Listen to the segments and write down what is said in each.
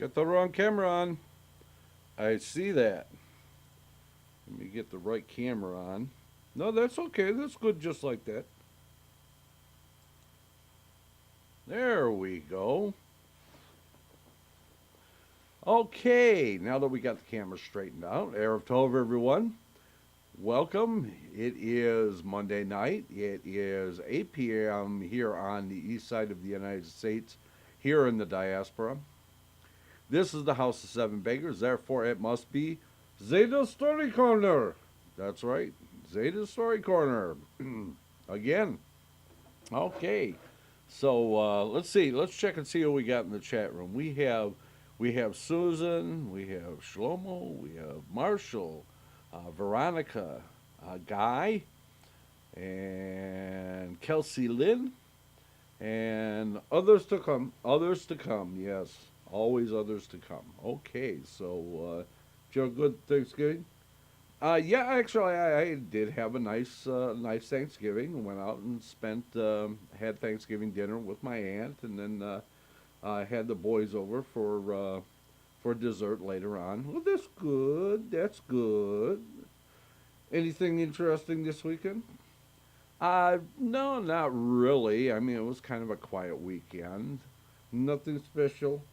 Got the wrong camera on. I see that. Let me get the right camera on. No, that's okay. That's good just like that. There we go. Okay, now that we got the camera straightened out, Erev Tov, everyone. Welcome. It is Monday night. It is 8 p.m. here on the east side of the United States, here in the diaspora. This is the House of Seven Beggars, therefore it must be Zeyde Story Corner. That's right, Zeyde Story Corner. Again. Okay. So let's see. Let's check and see who we got in the chat room. We have Susan, we have Shlomo, we have Marshall, Veronica, Guy, and Kelsey Lynn, and others to come. Others to come. Yes, always others to come. Okay. So, did you have a good Thanksgiving? Yeah, actually, I did have a nice Thanksgiving. Went out and had Thanksgiving dinner with my aunt, and then I had the boys over for dessert later on. Well, that's good. That's good. Anything interesting this weekend? No, not really. I mean, it was kind of a quiet weekend. Nothing special.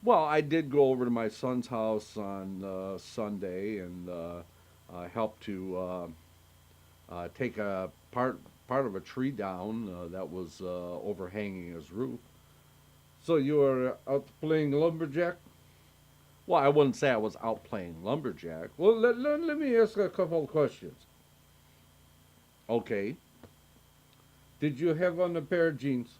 Well, I did go over to my son's house on Sunday and help to take a part of a tree down that was overhanging his roof. So you were out playing lumberjack? Well, I wouldn't say I was out playing lumberjack. Well, let me ask a couple of questions. Okay. Did you have on a pair of jeans?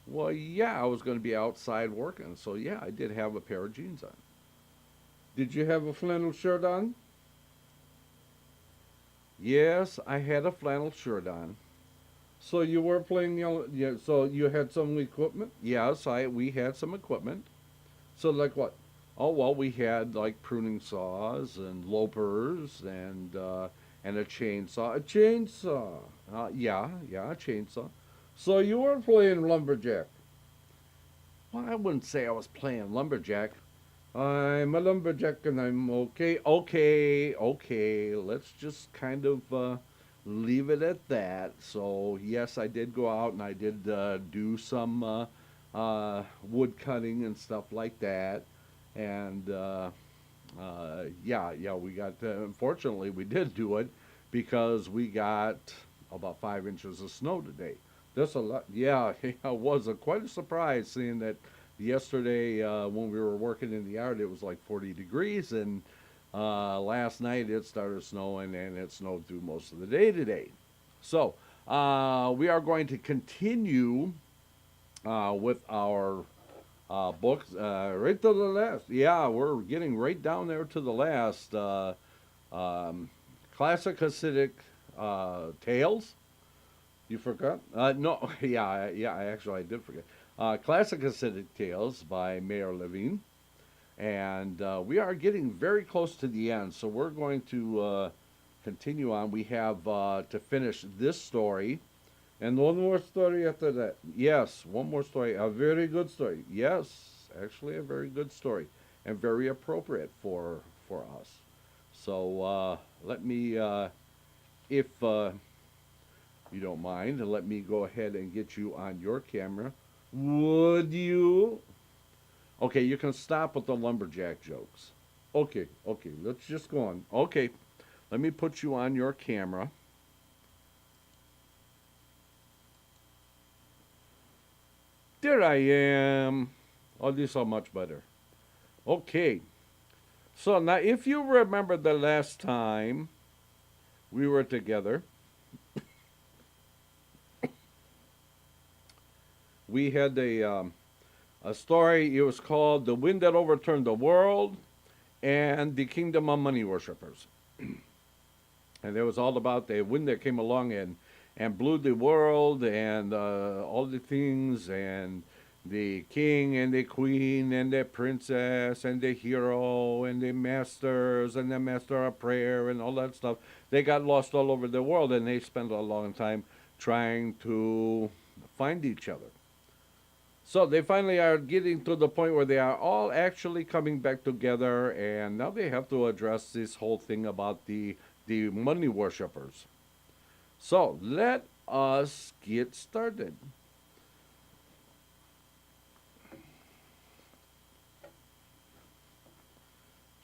Well, yeah, I was going to be outside working, so yeah, I did have a pair of jeans on. Did you have a flannel shirt on? Yes, I had a flannel shirt on. So you were playing the yeah. So you had some equipment? Yes, I we had some equipment. So like what? Oh well, we had like pruning saws and loppers and a chainsaw. A chainsaw. Yeah, a chainsaw. So you were playing lumberjack. Well, I wouldn't say I was playing lumberjack. I'm a lumberjack and I'm okay. Okay. Let's just kind of leave it at that. So, yes, I did go out and I did do some wood cutting and stuff like that. And yeah, we got, unfortunately, we did do it because we got about 5 inches of snow today. That's a lot. Yeah, it was quite a surprise seeing that yesterday when we were working in the yard, it was like 40 degrees, and last night it started snowing, and it snowed through most of the day today. So we are going to continue with our books right to the last. Yeah, we're getting right down there to the last. Um, Classic Hasidic tales. You forgot? No, yeah. I did forget. Classic Hasidic Tales by Mayor Levine, and we are getting very close to the end. So we're going to continue on. We have to finish this story, and one more story after that. Yes, one more story. A very good story. Yes, actually, a very good story, and very appropriate for us. So let me, if you don't mind, let me go ahead and get you on your camera. Would you? Okay, you can stop with the lumberjack jokes. Okay, let's just go on. Okay, let me put you on your camera. There I am. Oh, these are much better. Okay, so now if you remember the last time we were together, we had a story. It was called "The Wind That Overturned the World" and "The Kingdom of Money Worshippers." And it was all about the wind that came along and blew the world and all the things and the king and the queen and the princess and the hero and the masters and the master of prayer and all that stuff. They got lost all over the world and they spent a long time trying to find each other. So they finally are getting to the point where they are all actually coming back together, and now they have to address this whole thing about the money worshippers. So let us get started.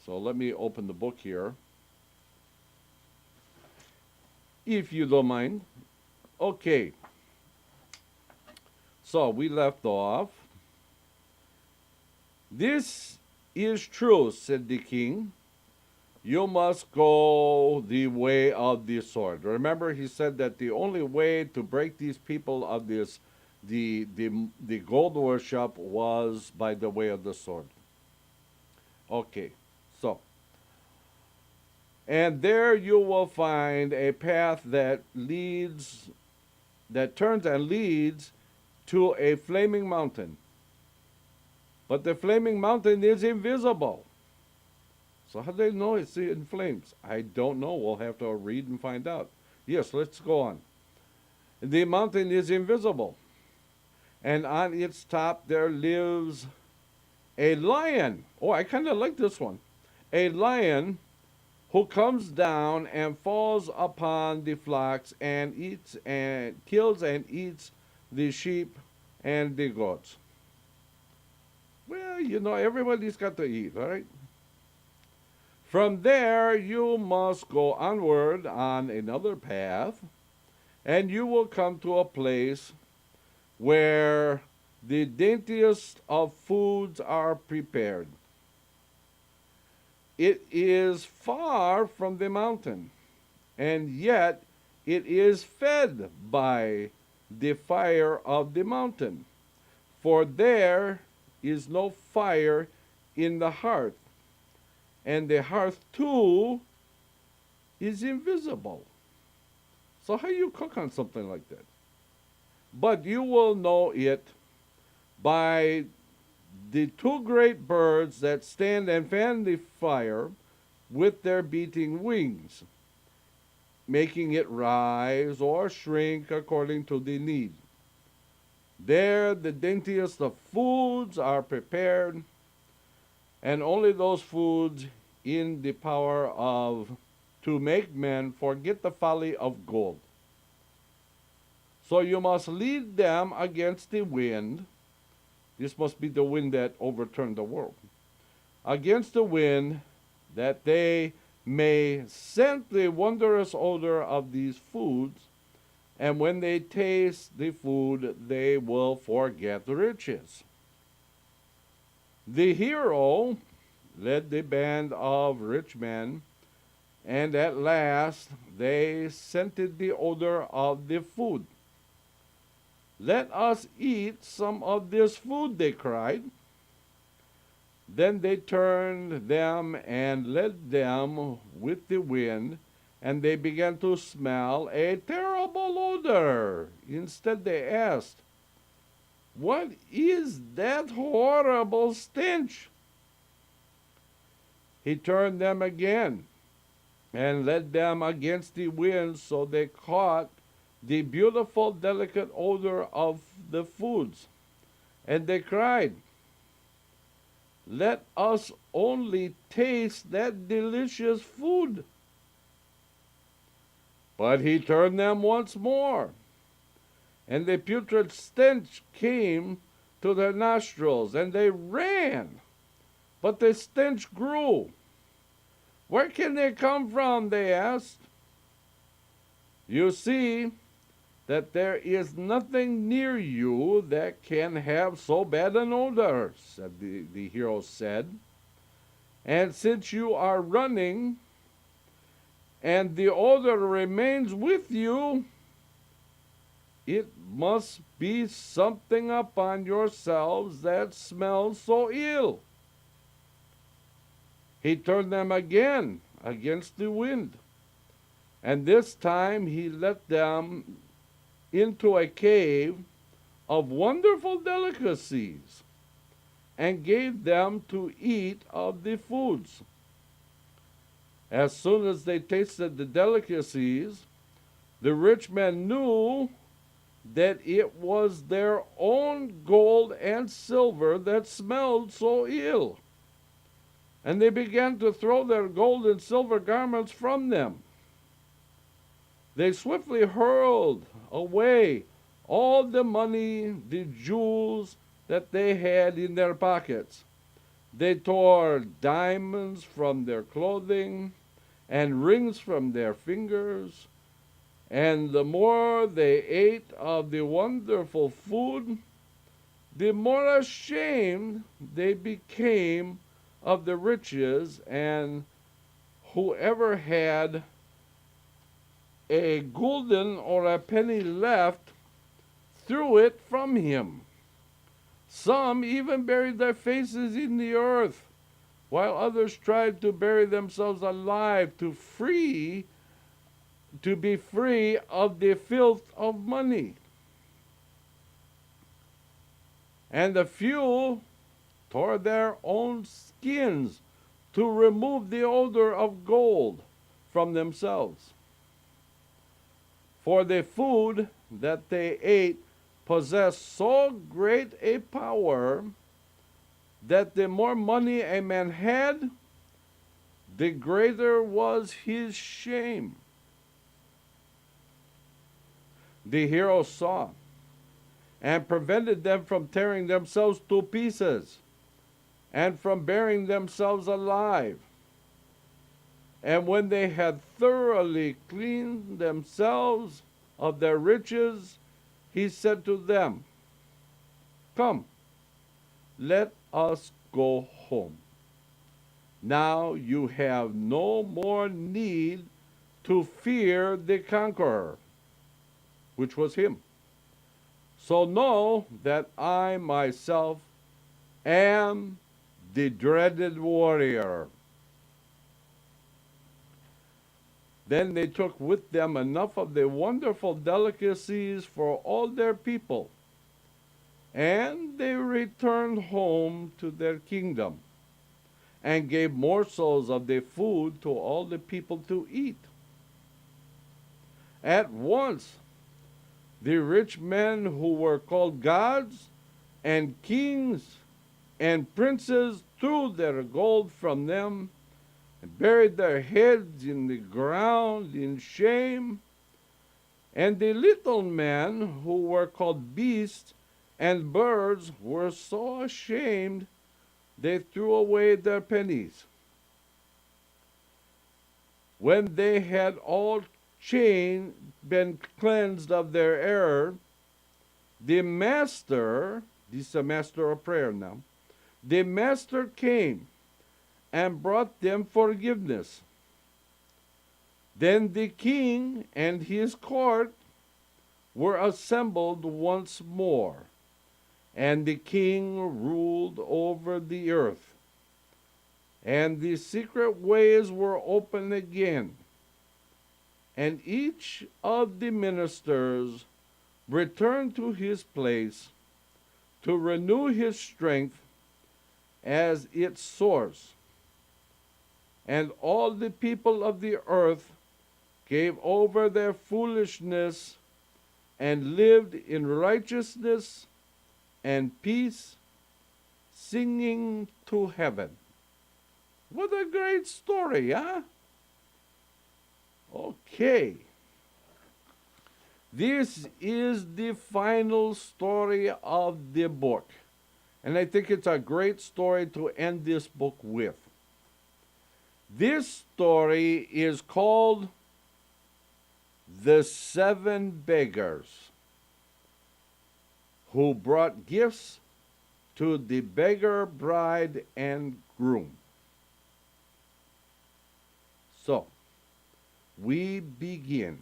So let me open the book here, if you don't mind. Okay, so we left off. This is true, said the king. You must go the way of the sword. Remember, he said that the only way to break these people of this, the gold worship, was by the way of the sword. Okay, so, and there you will find a path that leads, that turns and leads to a flaming mountain. But the flaming mountain is invisible. So how do they know it's in flames? I don't know. We'll have to read and find out. Yes, let's go on. The mountain is invisible, and on its top there lives a lion. Oh, I kind of like this one. A lion who comes down and falls upon the flocks and eats and kills and eats the sheep and the goats. Well, everybody's got to eat, right? From there, you must go onward on another path, and you will come to a place where the daintiest of foods are prepared. It is far from the mountain, and yet it is fed by the fire of the mountain. For there is no fire in the hearth, and the hearth too is invisible. So how you cook on something like that? But you will know it by the two great birds that stand and fan the fire with their beating wings, making it rise or shrink according to the need. There the daintiest of foods are prepared, and only those foods in the power of to make men forget the folly of gold. So you must lead them against the wind. This must be the wind that overturned the world. Against the wind, that they may scent the wondrous odor of these foods, and when they taste the food, they will forget riches. The hero led the band of rich men, and at last they scented the odor of the food. Let us eat some of this food, they cried. Then they turned them and led them with the wind, and they began to smell a terrible odor. Instead, they asked, "What is that horrible stench?" He turned them again and led them against the wind, so they caught the beautiful, delicate odor of the foods. And they cried, "Let us only taste that delicious food." But he turned them once more, and the putrid stench came to their nostrils, and they ran. But the stench grew. "Where can they come from?" they asked. "You see that there is nothing near you that can have so bad an odor," said the hero said. "And since you are running, and the odor remains with you, it must be something upon yourselves that smells so ill." He turned them again against the wind, and this time he led them into a cave of wonderful delicacies, and gave them to eat of the foods. As soon as they tasted the delicacies, the rich men knew that it was their own gold and silver that smelled so ill. And they began to throw their gold and silver garments from them. They swiftly hurled away all the money, the jewels that they had in their pockets. They tore diamonds from their clothing and rings from their fingers. And the more they ate of the wonderful food, the more ashamed they became of the riches, and whoever had a gulden or a penny left threw it from him. Some even buried their faces in the earth, while others tried to bury themselves alive to be free of the filth of money. And the few tore their own skins to remove the odor of gold from themselves. For the food that they ate possessed so great a power that the more money a man had, the greater was his shame. The hero saw and prevented them from tearing themselves to pieces and from burying themselves alive. And when they had thoroughly cleaned themselves of their riches, he said to them, "Come, let us go home. Now you have no more need to fear the conqueror," which was him. "So know that I myself am the dreaded warrior." Then they took with them enough of the wonderful delicacies for all their people, and they returned home to their kingdom, and gave morsels of the food to all the people to eat. At once the rich men who were called gods and kings and princes threw their gold from them and buried their heads in the ground in shame. And the little men who were called beasts and birds were so ashamed they threw away their pennies. When they had all been cleansed of their error, the master, this is a master of prayer now, the master came and brought them forgiveness. Then the king and his court were assembled once more, and the king ruled over the earth, and the secret ways were open again, and each of the ministers returned to his place to renew his strength as its source. And all the people of the earth gave over their foolishness and lived in righteousness and peace, singing to heaven. What a great story, huh? Okay. This is the final story of the book. And I think it's a great story to end this book with. This story is called The 7 Beggars who brought gifts to the beggar bride and groom. So, we begin.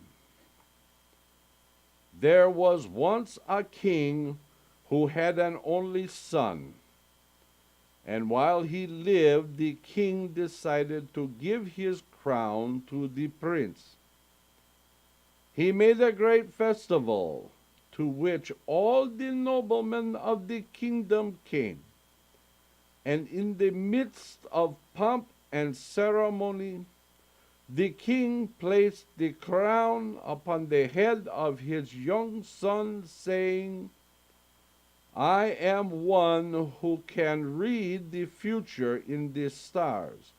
There was once a king who had an only son. And while he lived, the king decided to give his crown to the prince. He made a great festival to which all the noblemen of the kingdom came. And in the midst of pomp and ceremony, the king placed the crown upon the head of his young son, saying, I am one who can read the future in the stars,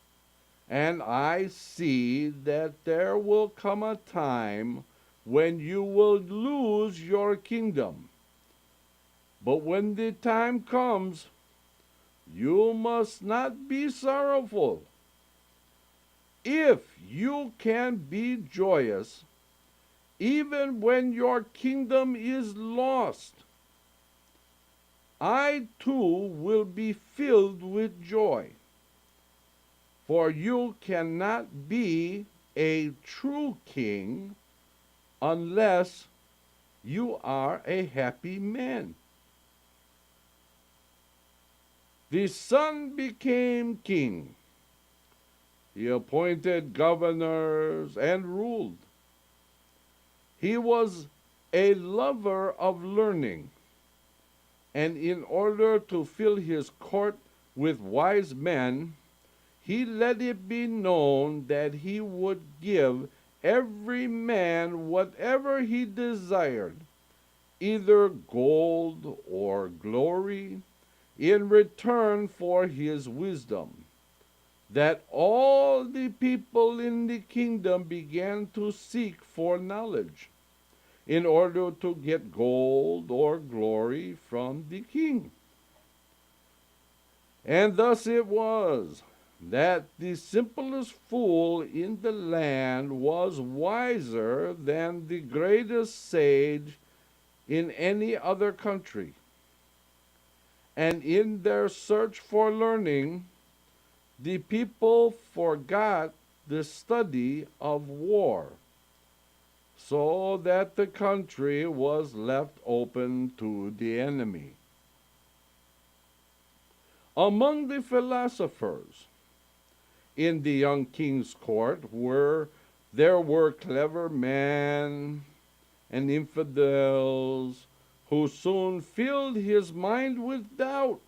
and I see that there will come a time when you will lose your kingdom. But when the time comes, you must not be sorrowful. If you can be joyous, even when your kingdom is lost, I too will be filled with joy. For you cannot be a true king unless you are a happy man. The son became king. He appointed governors and ruled. He was a lover of learning, and in order to fill his court with wise men, he let it be known that he would give every man whatever he desired, either gold or glory, in return for his wisdom, that all the people in the kingdom began to seek for knowledge, in order to get gold or glory from the king. And thus it was that the simplest fool in the land was wiser than the greatest sage in any other country. And in their search for learning, the people forgot the study of war, so that the country was left open to the enemy. Among the philosophers in the young king's court there were clever men and infidels who soon filled his mind with doubt.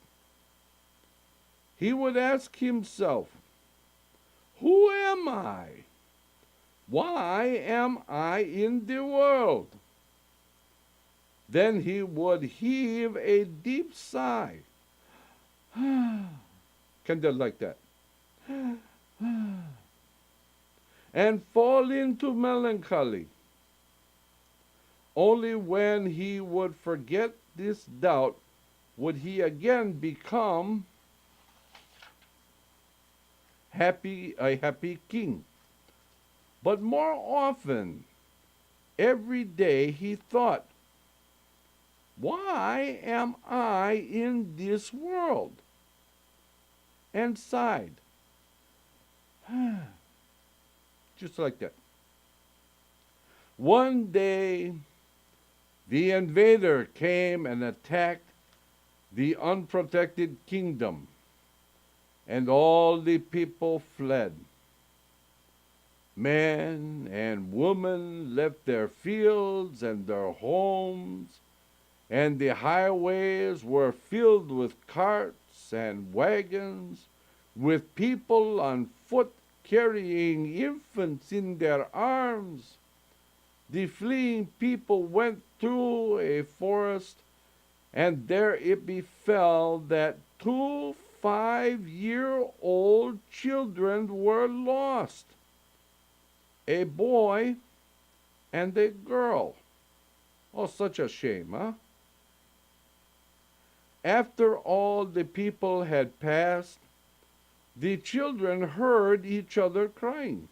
He would ask himself, who am I? Why am I in the world? Then he would heave a deep sigh, kind of like that, and fall into melancholy. Only when he would forget this doubt would he again become a happy king. But more often, every day he thought, why am I in this world? And sighed. Just like that. One day, the invader came and attacked the unprotected kingdom, and all the people fled. Men and women left their fields and their homes, and the highways were filled with carts and wagons, with people on foot carrying infants in their arms. The fleeing people went through a forest, and there it befell that 2 5-year-old children were lost, a boy and a girl. Oh, such a shame, huh? After all the people had passed, the children heard each other crying.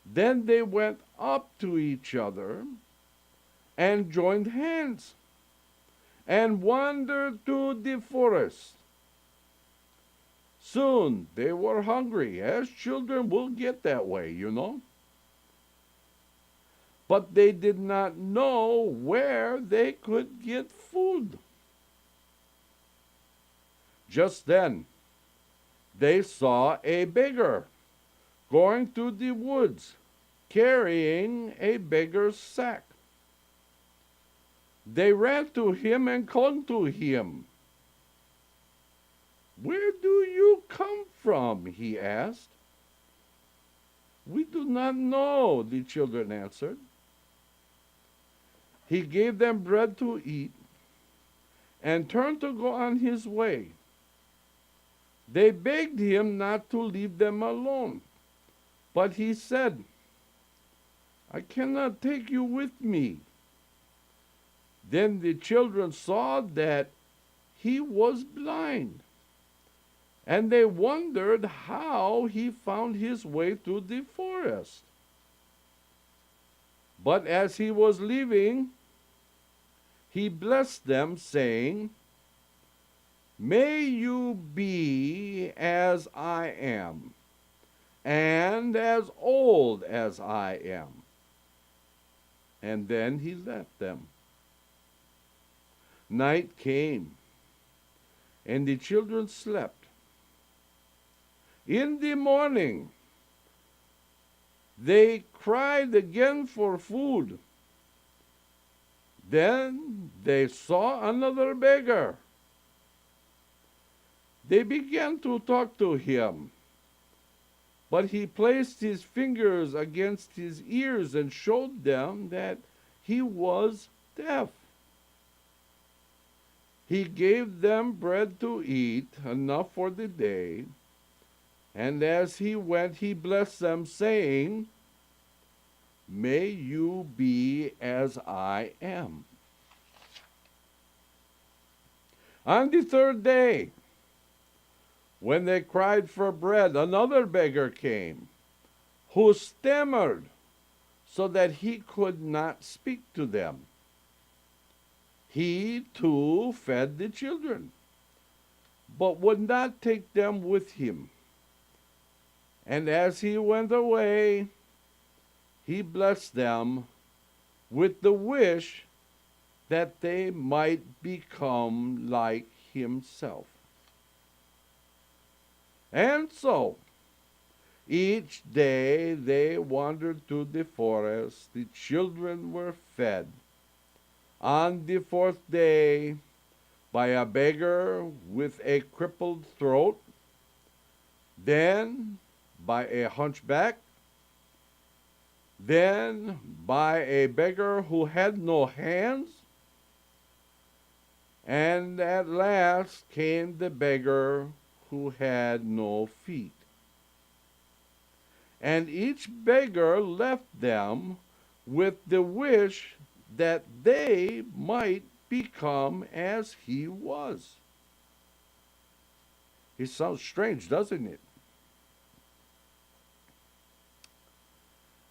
Then they went up to each other and joined hands and wandered to the forest. Soon they were hungry, as children will get that way, you know. But they did not know where they could get food. Just then, they saw a beggar going through the woods, carrying a beggar's sack. They ran to him and clung to him. "Where do you come from?" he asked. We do not know, the children answered. He gave them bread to eat and turned to go on his way. They begged him not to leave them alone, but he said, I cannot take you with me. Then the children saw that he was blind, and they wondered how he found his way through the forest. But as he was leaving, he blessed them, saying, May you be as I am, and as old as I am. And then he left them. Night came, and the children slept. In the morning, they cried again for food. Then they saw another beggar. They began to talk to him, but he placed his fingers against his ears and showed them that he was deaf. He gave them bread to eat, enough for the day, and as he went, he blessed them, saying, May you be as I am. On the third day, when they cried for bread, another beggar came, who stammered so that he could not speak to them. He too fed the children, but would not take them with him. And as he went away, he blessed them with the wish that they might become like himself. And so, each day they wandered through the forest. The children were fed. On the fourth day, by a beggar with a crippled throat, then by a hunchback, then by a beggar who had no hands, and at last came the beggar who had no feet. And each beggar left them with the wish that they might become as he was. It sounds strange, doesn't it?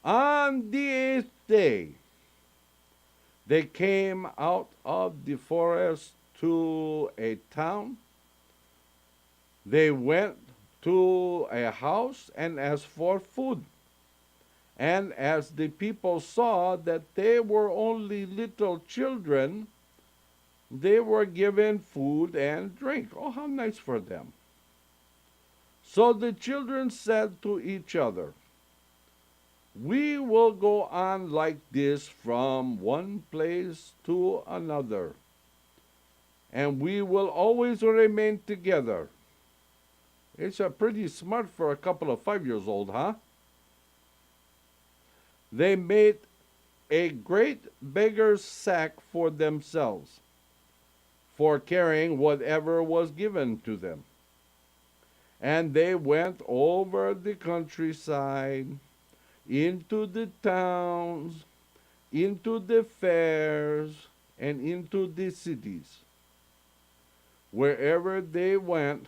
On the eighth day, they came out of the forest to a town. They went to a house and asked for food. And as the people saw that they were only little children, they were given food and drink. Oh, how nice for them. So the children said to each other, We will go on like this from one place to another, and we will always remain together. It's pretty smart for a couple of 5-years-old, huh? They made a great beggar's sack for themselves, for carrying whatever was given to them. And they went over the countryside, into the towns, into the fairs, and into the cities. Wherever they went,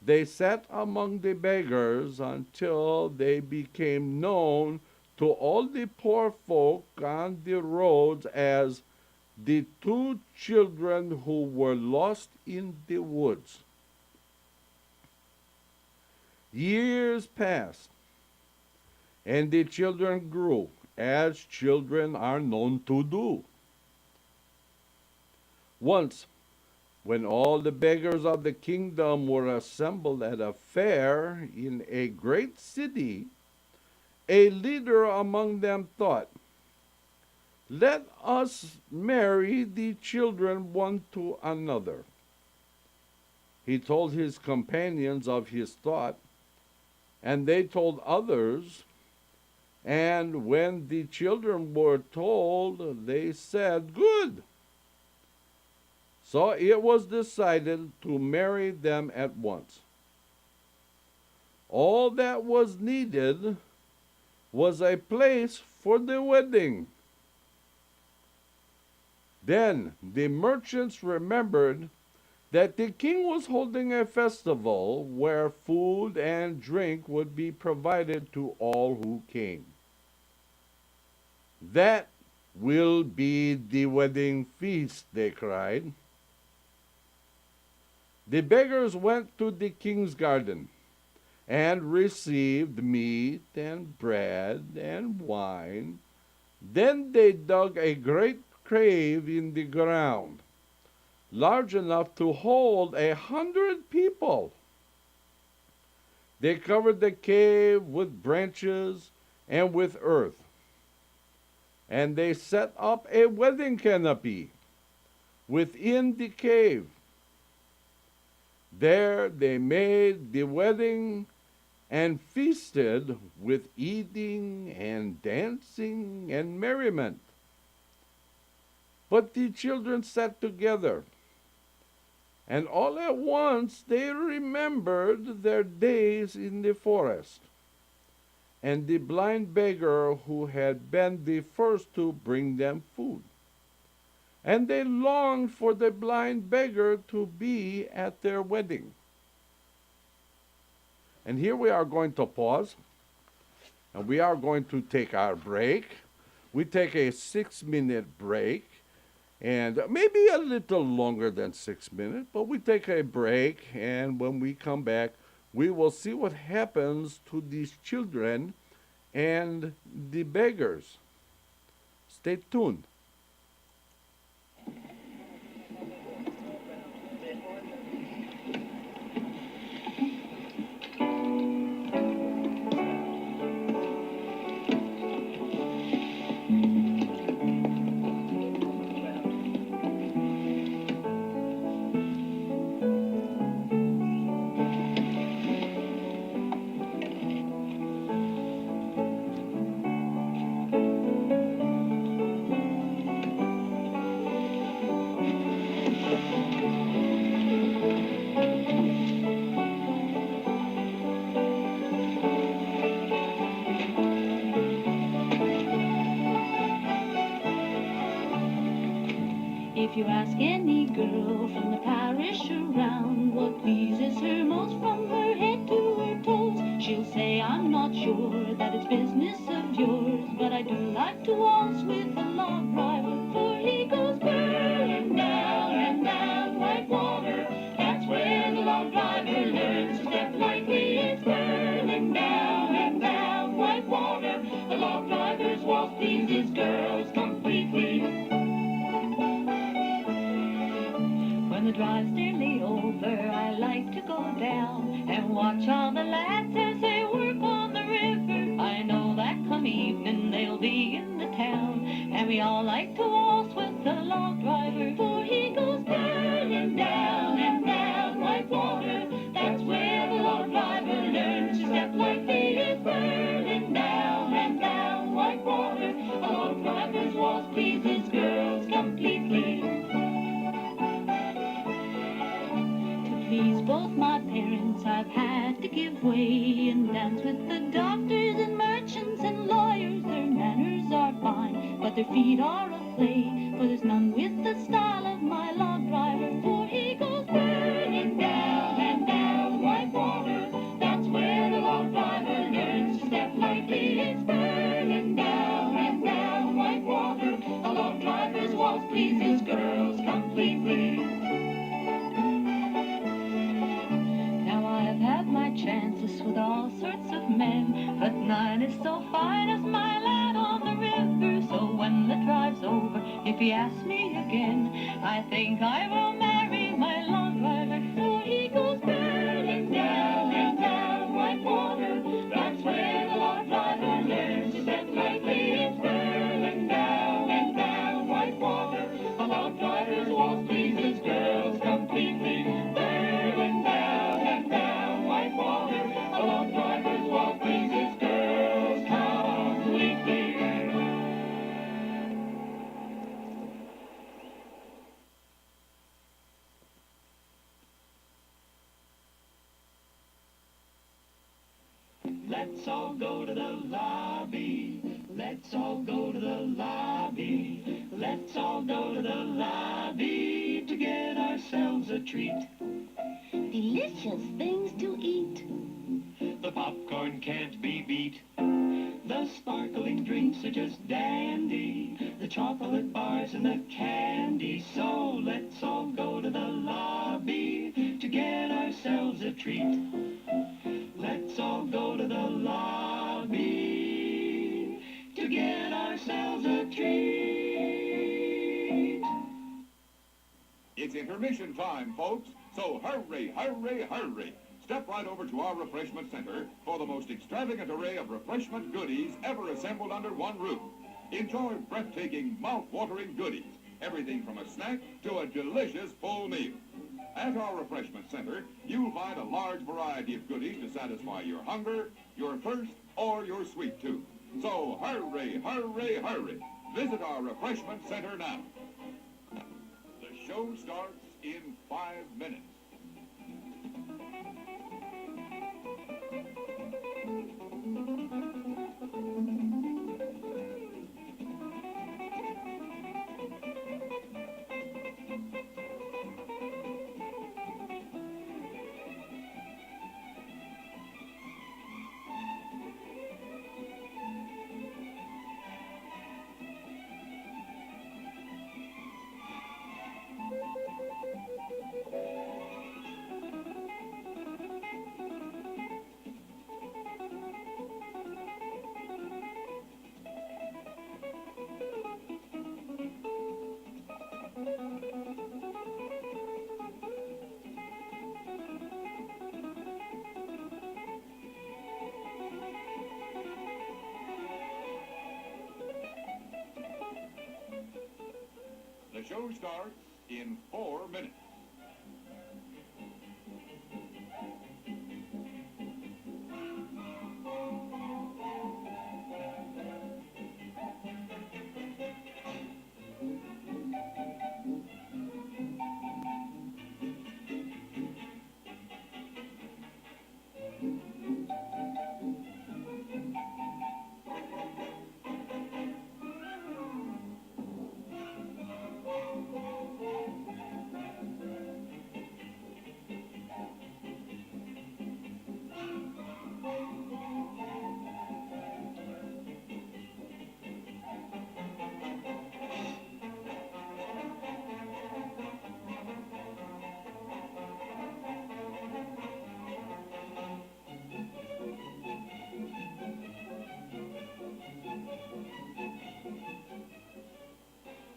they sat among the beggars until they became known to all the poor folk on the roads as the two children who were lost in the woods. Years passed, and the children grew, as children are known to do. Once, when all the beggars of the kingdom were assembled at a fair in a great city, a leader among them thought, Let us marry the children one to another. He told his companions of his thought, and they told others, And when the children were told, they said, "Good." So it was decided to marry them at once. All that was needed was a place for the wedding. Then the merchants remembered that the king was holding a festival where food and drink would be provided to all who came. "That will be the wedding feast," they cried. The beggars went to the king's garden and received meat and bread and wine. Then they dug a great cave in the ground, large enough to hold 100 people. They covered the cave with branches and with earth, and they set up a wedding canopy within the cave. There they made the wedding and feasted with eating and dancing and merriment. But the children sat together, and all at once they remembered their days in the forest, and the blind beggar who had been the first to bring them food. And they longed for the blind beggar to be at their wedding. And here we are going to pause, and we are going to take our break. We take a 6-minute break, and maybe a little longer than 6 minutes, but we take a break, and when we come back, we will see what happens to these children and the beggars. Stay tuned. If you ask any girl from the parish around what pleases her most from her head to her toes, she'll say, "I'm not sure that it's business of yours, but I do like to waltz with a log driver, for he goes burning down and down like water. That's where the log driver learns to step lightly. It's burning down and down like water. A log driver's waltz pleases girls completely." When the drive's nearly over, I like to go down and watch all the lads as they work on the river. I know that come evening they'll be in the town, and we all like to waltz with the log driver, for he goes burning down and down like water. That's where the log driver learns to step lightly. It's burning down and down like water. A log driver's waltz pleases girls completely. Please both my parents, I've had to give way and dance with the doctors and merchants and lawyers. Their manners are fine, but their feet are a play, for there's none with the style of my log driver, for he goes burning down and down like water. That's where the log driver learns to step lightly. It's burning down and down like water. A log driver's waltz pleases girls completely. I've had my chances with all sorts of men, but none is so fine as my lad on the river. So when the drive's over, if he asks me again, I think I will marry my log driver, for he goes burning down and down like water. That's where the log driver learns to step lightly. It's burning down and down like water. A log driver's waltz pleases girls completely. Burning down and down like water. A log driver's waltz pleases girls completely. Let's all go to the lobby. Let's all go to the lobby. Let's all go to the lobby to get ourselves a treat. Delicious things to eat. The popcorn can't be beat. The sparkling drinks are just dandy. The chocolate bars and the candy. So let's all go to the lobby to get ourselves a treat. Let's all go to the lobby to get ourselves a treat. It's intermission time, folks, so hurry, hurry, hurry. Step right over to our refreshment center for the most extravagant array of refreshment goodies ever assembled under one roof. Enjoy breathtaking, mouth-watering goodies, everything from a snack to a delicious full meal. At our refreshment center, you'll find a large variety of goodies to satisfy your hunger, your thirst, or your sweet tooth. So hurry, hurry, hurry. Visit our refreshment center now. The show starts in 5 minutes. The show starts in 4 minutes.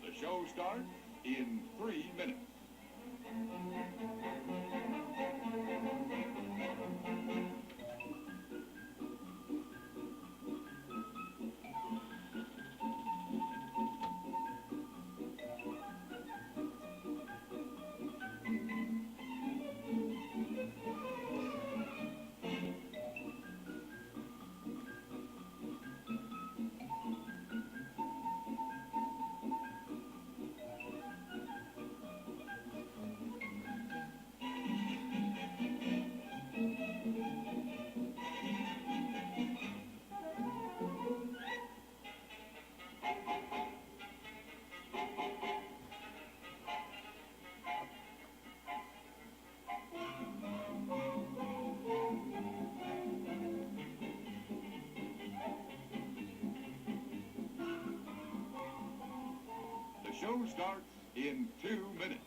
The show starts in 3 minutes. The show starts in 2 minutes.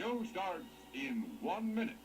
show starts in 1 minute.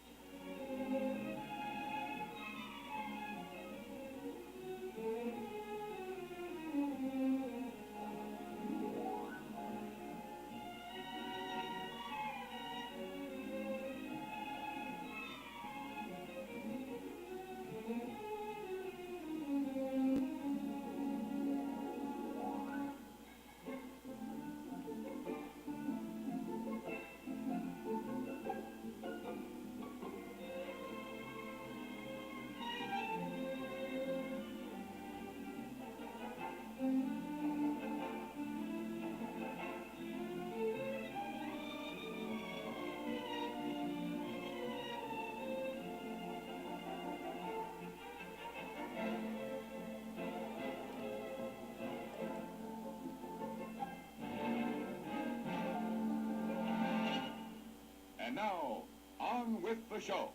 And now, on with the show.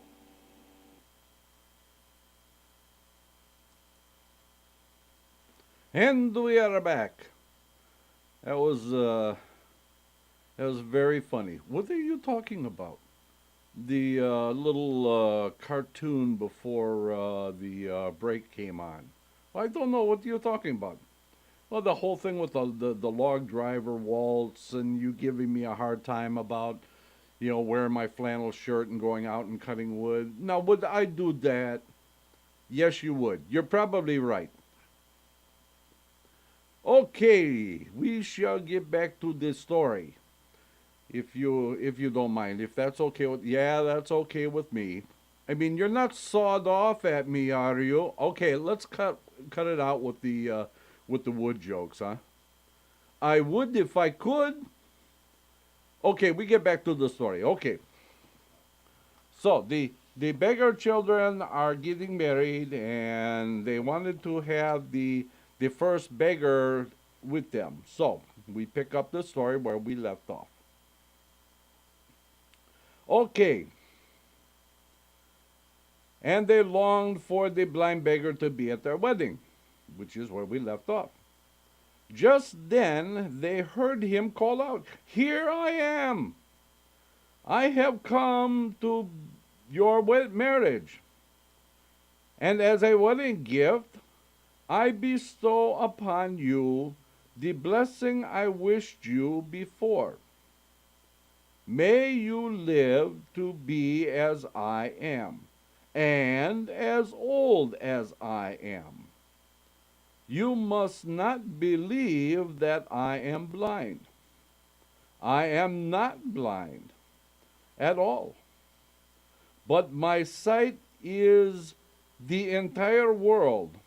And we are back. That was very funny. What are you talking about? The little cartoon before the break came on. I don't know what you're talking about. Well, the whole thing with the log driver waltz and you giving me a hard time about, wearing my flannel shirt and going out and cutting wood. Now, would I do that? Yes, you would. You're probably right. Okay, we shall get back to this story. If you don't mind, if that's okay with, yeah, that's okay with me. I mean, you're not sawed off at me, are you? Okay, let's cut it out with the wood jokes, huh? I would if I could. Okay, we get back to the story. Okay. So the beggar children are getting married and they wanted to have the first beggar with them. So we pick up the story where we left off. Okay. And they longed for the blind beggar to be at their wedding, which is where we left off. Just then they heard him call out, "Here I am! I have come to your marriage, and as a wedding gift, I bestow upon you the blessing I wished you before. May you live to be as I am, and as old as I am. You must not believe that I am blind. I am not blind at all, but my sight is the entire world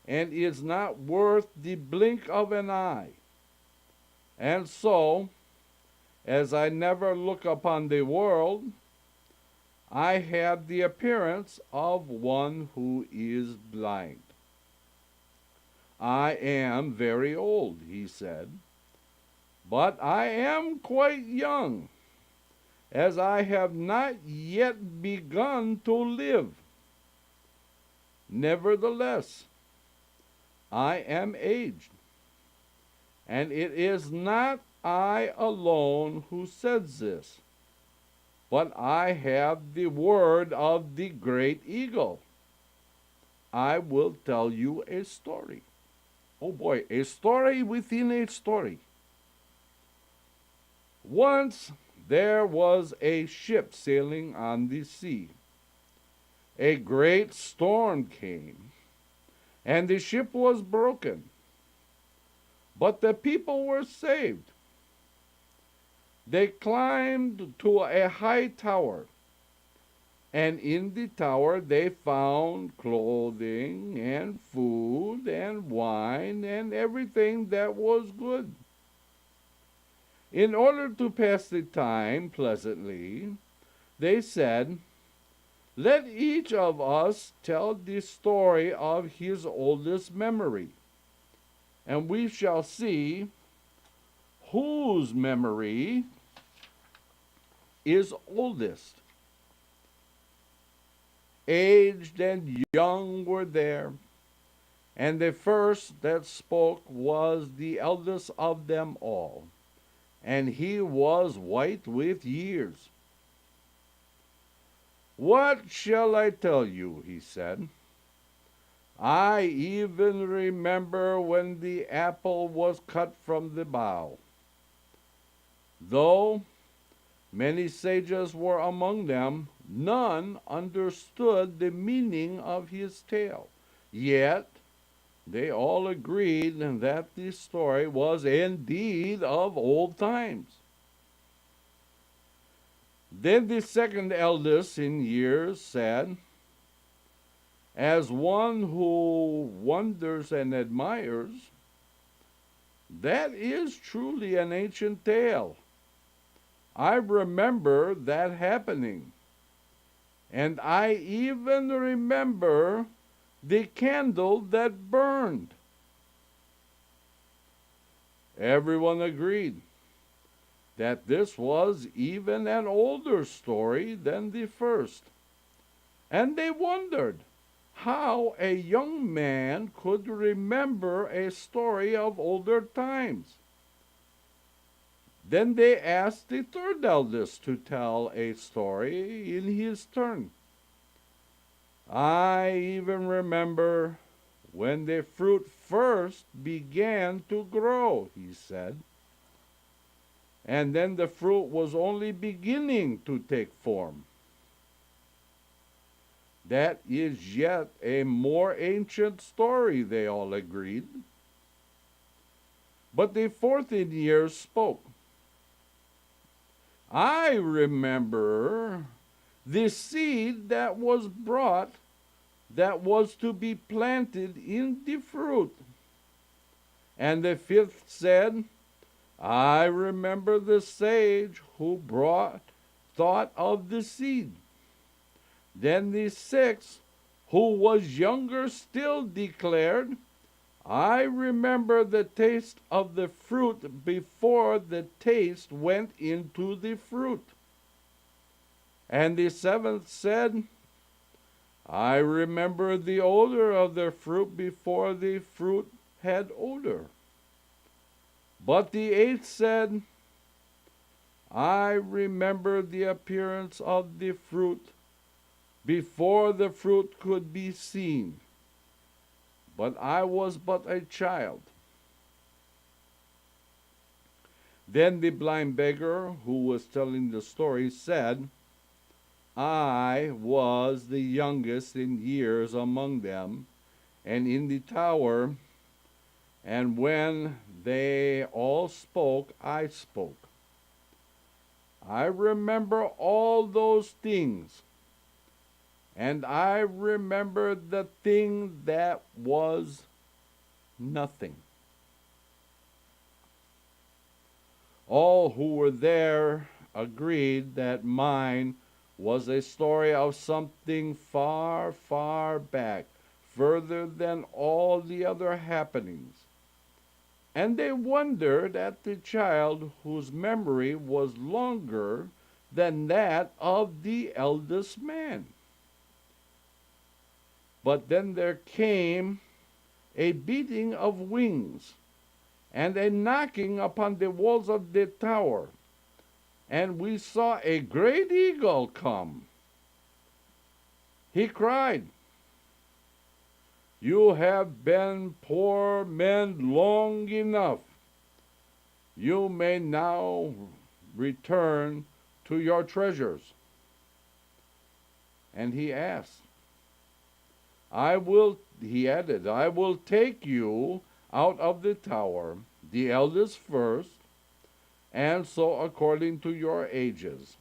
and is not worth the blink of an eye. And so, as I never look upon the world, I have the appearance of one who is blind. I am very old," he said, "but I am quite young, as I have not yet begun to live. Nevertheless, I am aged, and it is not I alone who says this, but I have the word of the great eagle. I will tell you a story." Oh boy, a story within a story. Once there was a ship sailing on the sea. A great storm came, and the ship was broken. But the people were saved. They climbed to a high tower, and in the tower they found clothing and food and wine and everything that was good. In order to pass the time pleasantly, they said, "Let each of us tell the story of his oldest memory, and we shall see whose memory is oldest." Aged and young were there, and the first that spoke was the eldest of them all, and he was white with years. "What shall I tell you?" he said. "I even remember when the apple was cut from the bough. Though many sages were among them, none understood the meaning of his tale. Yet they all agreed that the story was indeed of old times." Then the second eldest in years said, as one who wonders and admires, "That is truly an ancient tale. I remember that happening, and I even remember the candle that burned." Everyone agreed that this was even an older story than the first, and they wondered how a young man could remember a story of older times. Then they asked the third eldest to tell a story in his turn. "I even remember when the fruit first began to grow," he said, "and then the fruit was only beginning to take form." "That is yet a more ancient story," they all agreed. But the fourth in years spoke. "I remember the seed that was brought that was to be planted in the fruit." And the fifth said, "I remember the sage who thought of the seed." Then the sixth, who was younger still, declared, "I remember the taste of the fruit before the taste went into the fruit." And the seventh said, "I remember the odor of the fruit before the fruit had odor." But the eighth said, "I remember the appearance of the fruit before the fruit could be seen, but I was but a child." Then the blind beggar who was telling the story said, "I was the youngest in years among them, and in the tower, and when they all spoke, I spoke. I remember all those things, and I remember the thing that was nothing." All who were there agreed that mine was a story of something far, far back, further than all the other happenings. And they wondered at the child whose memory was longer than that of the eldest man. But then there came a beating of wings and a knocking upon the walls of the tower, and we saw a great eagle come. He cried, "You have been poor men long enough. You may now return to your treasures." And he added, "I will take you out of the tower, the eldest first, and so according to your ages."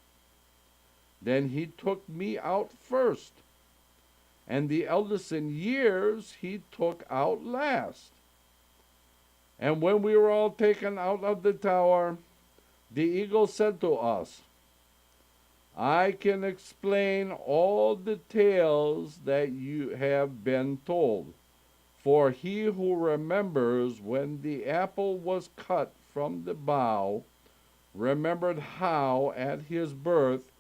Then he took me out first, and the eldest in years he took out last. And when we were all taken out of the tower, the eagle said to us, "I can explain all the tales that you have been told, for he who remembers when the apple was cut from the bough remembered how at his birth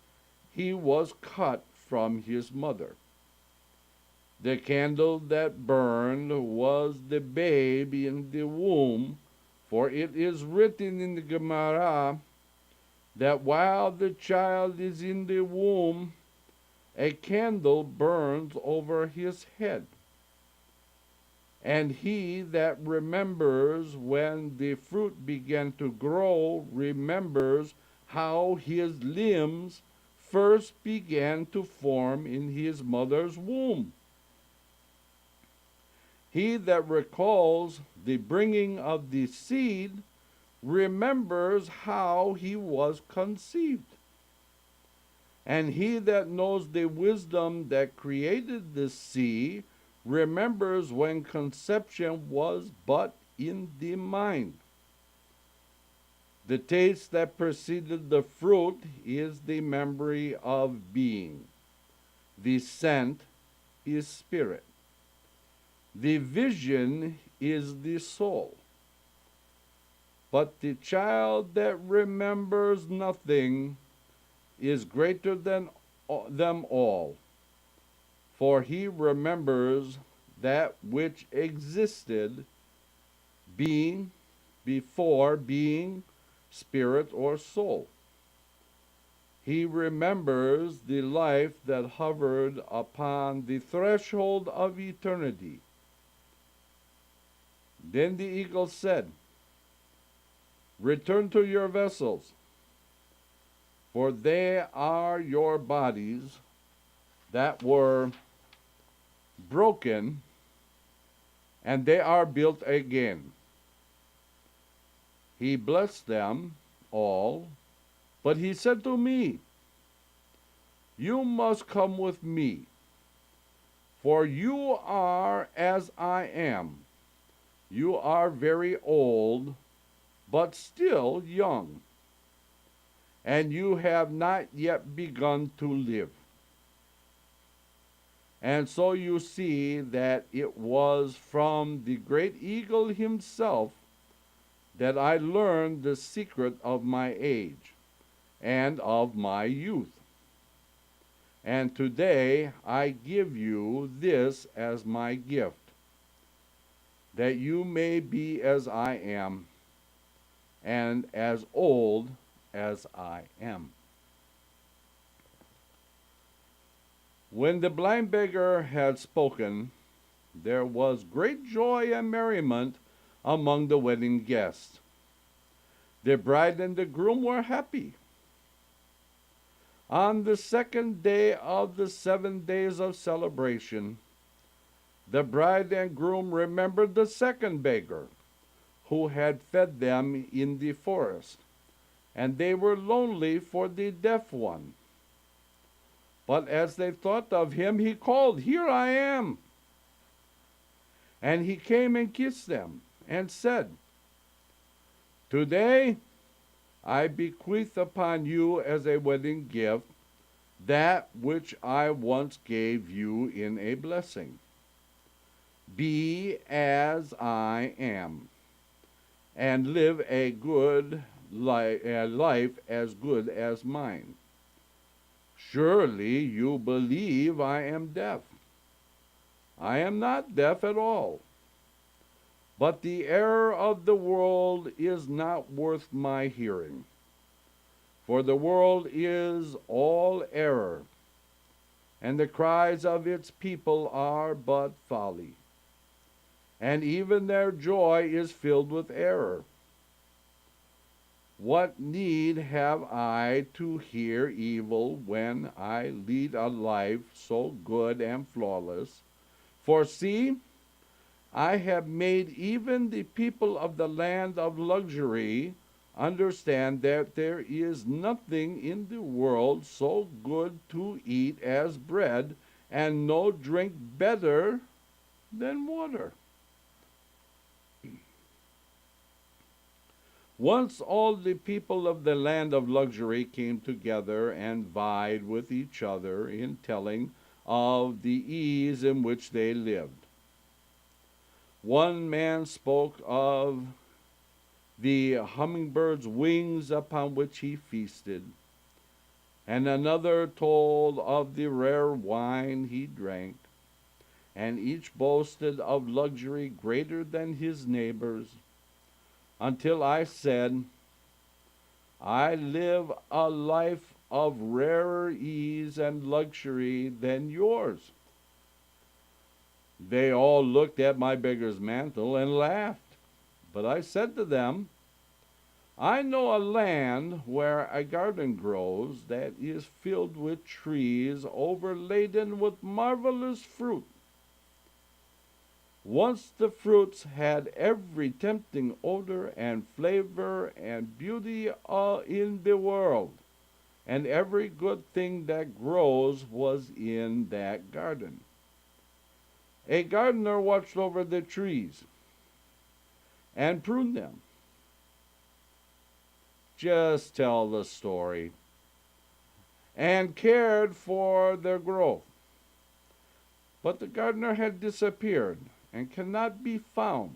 he was cut from his mother. The candle that burned was the babe in the womb, For it is written in the Gemara that while the child is in the womb, a candle burns over his head. And he that remembers when the fruit began to grow remembers how his limbs first began to form in his mother's womb. He that recalls the bringing of the seed remembers how he was conceived. And he that knows the wisdom that created the sea remembers when conception was but in the mind. The taste that preceded the fruit is the memory of being. The scent is spirit. The vision is the soul. But the child that remembers nothing is greater than them all, for he remembers that which existed being before being, spirit or soul. He remembers the life that hovered upon the threshold of eternity. Then the eagle said, "Return to your vessels, for they are your bodies that were broken, and they are built again." He blessed them all, but he said to me, "You must come with me, for you are as I am. You are very old, but still young, and you have not yet begun to live." And so you see that it was from the great eagle himself that I learned the secret of my age and of my youth. And today I give you this as my gift, that you may be as I am, and as old as I am. When the blind beggar had spoken, there was great joy and merriment among the wedding guests. The bride and the groom were happy. On the second day of the 7 days of celebration, the bride and groom remembered the second beggar, who had fed them in the forest, and they were lonely for the deaf one. But as they thought of him, he called, "Here I am." And he came and kissed them, and said, "Today I bequeath upon you as a wedding gift that which I once gave you in a blessing. Be as I am, and live a life as good as mine. Surely you believe I am deaf. I am not deaf at all. But the error of the world is not worth my hearing. For the world is all error, and the cries of its people are but folly. And even their joy is filled with error. What need have I to hear evil when I lead a life so good and flawless? For see, I have made even the people of the land of luxury understand that there is nothing in the world so good to eat as bread, and no drink better than water." Once all the people of the land of luxury came together and vied with each other in telling of the ease in which they lived. One man spoke of the hummingbird's wings upon which he feasted, and another told of the rare wine he drank, and each boasted of luxury greater than his neighbor's. until I said, I live a life of rarer ease and luxury than yours. They all looked at my beggar's mantle and laughed. But I said to them, I know a land where a garden grows that is filled with trees overladen with marvelous fruit. Once the fruits had every tempting odor and flavor and beauty in the world, and every good thing that grows was in that garden. A gardener watched over the trees and pruned them. Just tell the story. And cared for their growth. But the gardener had disappeared and cannot be found.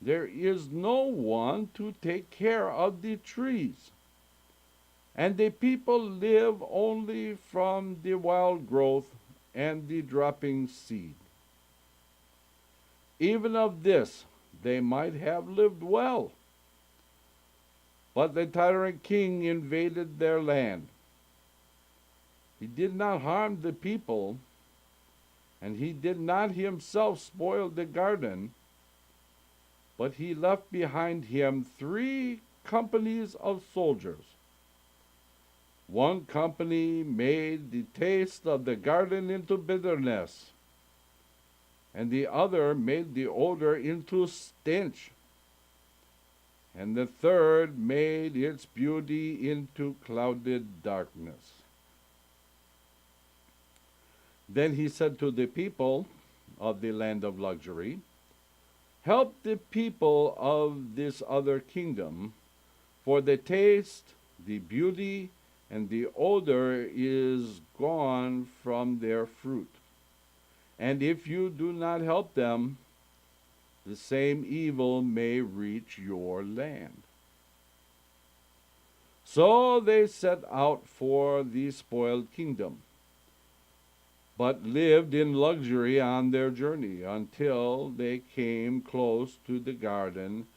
There is no one to take care of the trees. And the people live only from the wild growth and the dropping seed. Even of this they might have lived well. But the tyrant king invaded their land. He did not harm the people, and he did not himself spoil the garden, but he left behind him 3 companies of soldiers. One company made the taste of the garden into bitterness, and the other made the odor into stench, and the third made its beauty into clouded darkness. Then he said to the people of the land of luxury, help the people of this other kingdom, for the taste, the beauty, and the odor is gone from their fruit. And if you do not help them, the same evil may reach your land. So they set out for the spoiled kingdom, but lived in luxury on their journey until they came close to the garden,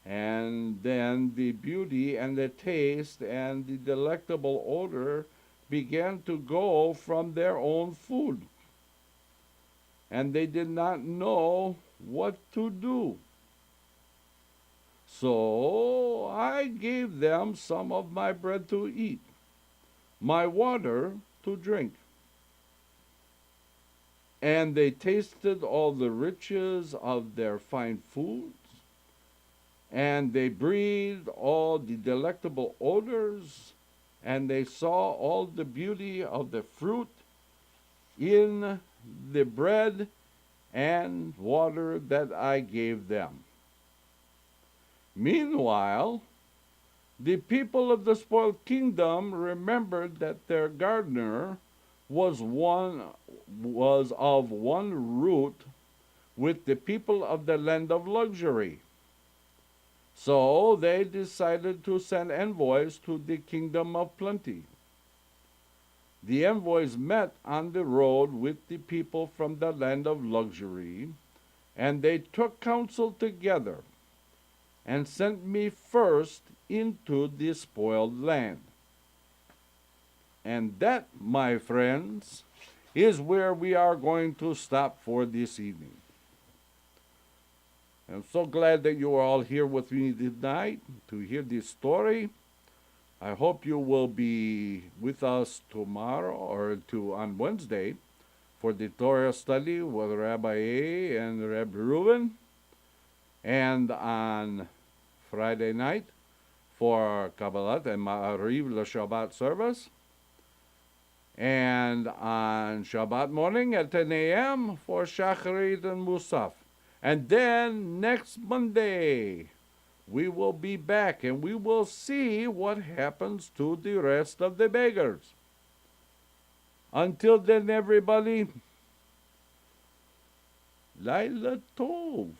and then the beauty and the taste and the delectable odor began to go from their own food, and they did not know what to do. So I gave them some of my bread to eat, my water to drink. And they tasted all the riches of their fine foods, and they breathed all the delectable odors, and they saw all the beauty of the fruit in the bread and water that I gave them. Meanwhile, the people of the spoiled kingdom remembered that their gardener was of one root with the people of the land of luxury. So they decided to send envoys to the kingdom of plenty. The envoys met on the road with the people from the land of luxury, and they took counsel together and sent me first into the spoiled land. And that, my friends, is where we are going to stop for this evening. I'm so glad that you are all here with me tonight to hear this story. I hope you will be with us tomorrow or on Wednesday for the Torah study with Rabbi A and Rabbi Reuben, and on Friday night for Kabbalat and Ma'ariv Shabbat service, and on Shabbat morning at 10 a.m. for Shacharit and Musaf. And then next Monday, we will be back and we will see what happens to the rest of the beggars. Until then, everybody, Laila Tov.